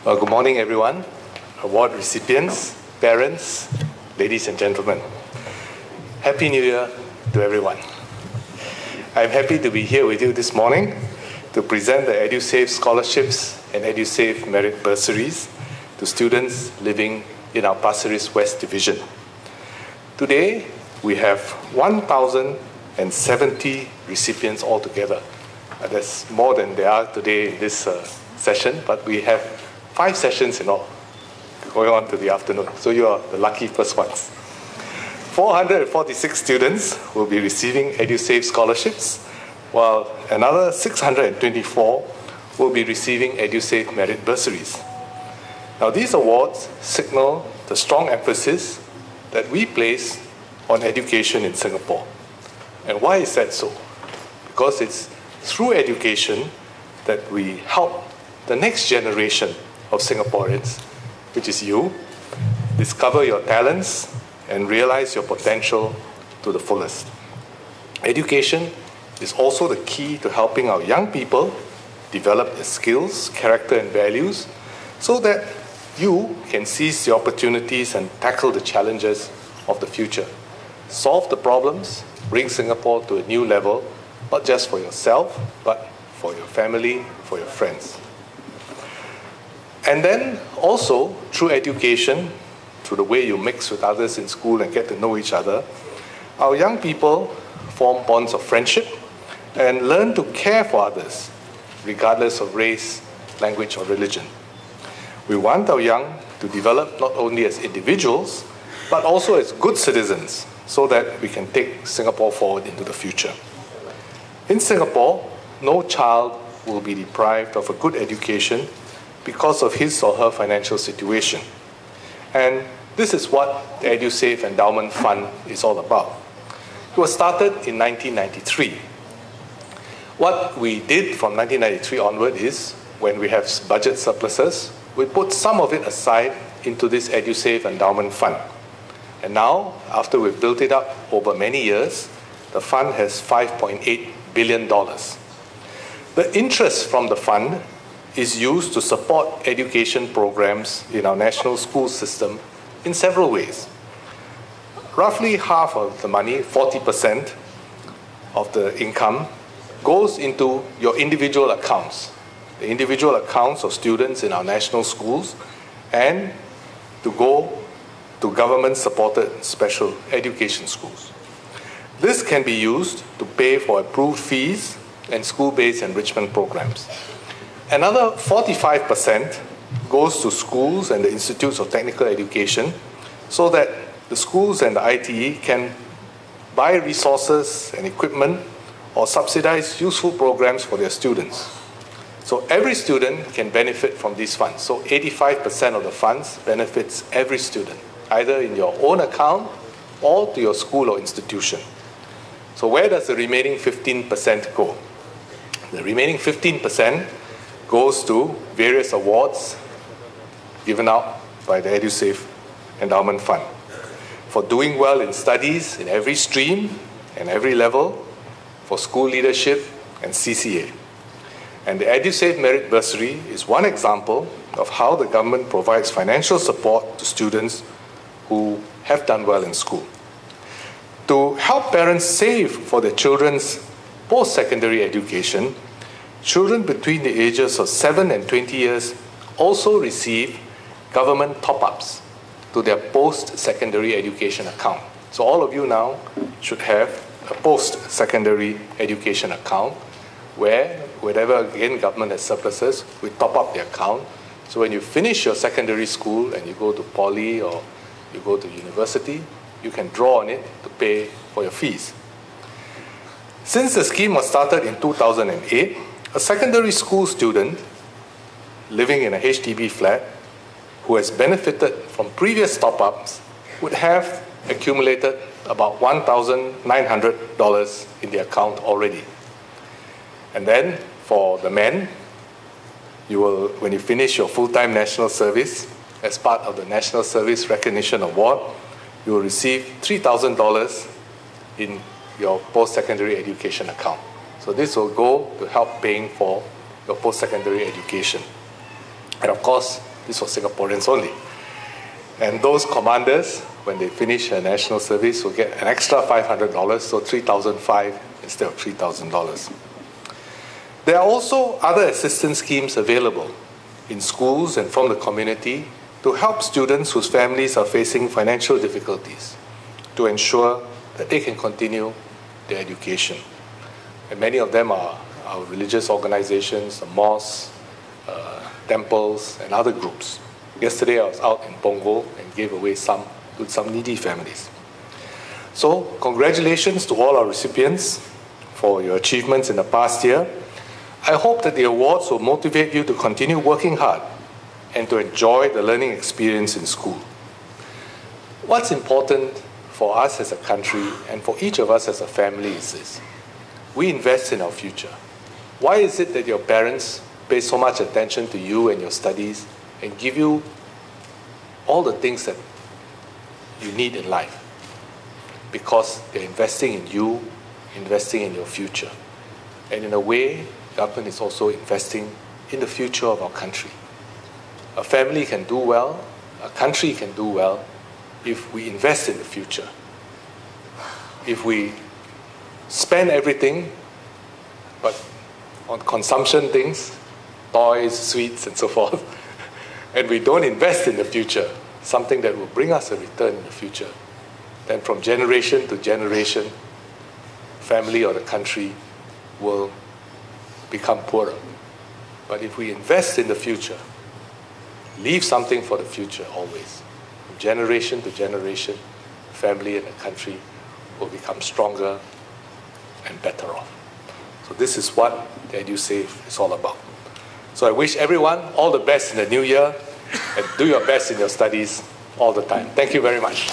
Well, good morning, everyone. Award recipients, parents, ladies and gentlemen. Happy New Year to everyone. I'm happy to be here with you this morning to present the Edusave scholarships and Edusave merit bursaries to students living in our Pasir Ris West Division. Today, we have 1,070 recipients altogether. There's more than there are today in this session, but we have 5 sessions in all, going on to the afternoon. So you are the lucky first ones. 446 students will be receiving Edusave scholarships, while another 624 will be receiving Edusave merit bursaries. Now, these awards signal the strong emphasis that we place on education in Singapore. And why is that so? Because it's through education that we help the next generation of Singaporeans, which is you, discover your talents and realize your potential to the fullest. Education is also the key to helping our young people develop their skills, character, and values so that you can seize the opportunities and tackle the challenges of the future. Solve the problems, bring Singapore to a new level, not just for yourself, but for your family, for your friends. And then also, through education, through the way you mix with others in school and get to know each other, our young people form bonds of friendship and learn to care for others, regardless of race, language, or religion. We want our young to develop not only as individuals, but also as good citizens, so that we can take Singapore forward into the future. In Singapore, no child will be deprived of a good education because of his or her financial situation. And this is what the Edusave Endowment Fund is all about. It was started in 1993. What we did from 1993 onward is, when we have budget surpluses, we put some of it aside into this Edusave Endowment Fund. And now, after we've built it up over many years, the fund has $5.8 billion. The interest from the fund is used to support education programs in our national school system in several ways. Roughly half of the money, 40% of the income, goes into your individual accounts, the individual accounts of students in our national schools, and to go to government-supported special education schools. This can be used to pay for approved fees and school-based enrichment programs. Another 45% goes to schools and the institutes of technical education so that the schools and the ITE can buy resources and equipment or subsidize useful programs for their students. So every student can benefit from these funds. So 85% of the funds benefits every student, either in your own account or to your school or institution. So where does the remaining 15% go? The remaining 15% goes to various awards given out by the Edusave Endowment Fund for doing well in studies in every stream and every level, for school leadership and CCA. And the Edusave Merit Bursary is one example of how the government provides financial support to students who have done well in school. To help parents save for their children's post-secondary education, children between the ages of 7 and 20 years also receive government top-ups to their post-secondary education account. So all of you now should have a post-secondary education account where, whenever again government has surpluses, we top up the account. So when you finish your secondary school and you go to poly or you go to university, you can draw on it to pay for your fees. Since the scheme was started in 2008, a secondary school student living in a HDB flat who has benefited from previous top-ups would have accumulated about $1,900 in the account already. And then for the men, you will, when you finish your full-time national service, as part of the National Service Recognition Award, you will receive $3,000 in your post-secondary education account. So this will go to help paying for your post-secondary education. And of course, this for Singaporeans only. And those commanders, when they finish their national service, will get an extra $500, so $3,500 instead of $3,000. There are also other assistance schemes available in schools and from the community to help students whose families are facing financial difficulties to ensure that they can continue their education. And many of them are our religious organizations, the mosques, temples, and other groups. Yesterday I was out in Punggol and gave away some to some needy families. So congratulations to all our recipients for your achievements in the past year. I hope that the awards will motivate you to continue working hard and to enjoy the learning experience in school. What's important for us as a country and for each of us as a family is this: we invest in our future. Why is it that your parents pay so much attention to you and your studies and give you all the things that you need in life? Because they're investing in you, investing in your future. And in a way, government is also investing in the future of our country. A family can do well, a country can do well if we invest in the future. If we spend everything, but on consumption things, toys, sweets, and so forth, and we don't invest in the future, something that will bring us a return in the future, then from generation to generation, family or the country will become poorer. But if we invest in the future, leave something for the future always, from generation to generation, family and the country will become stronger and better off. So this is what the Edusave is all about. So I wish everyone all the best in the new year and do your best in your studies all the time. Thank you very much.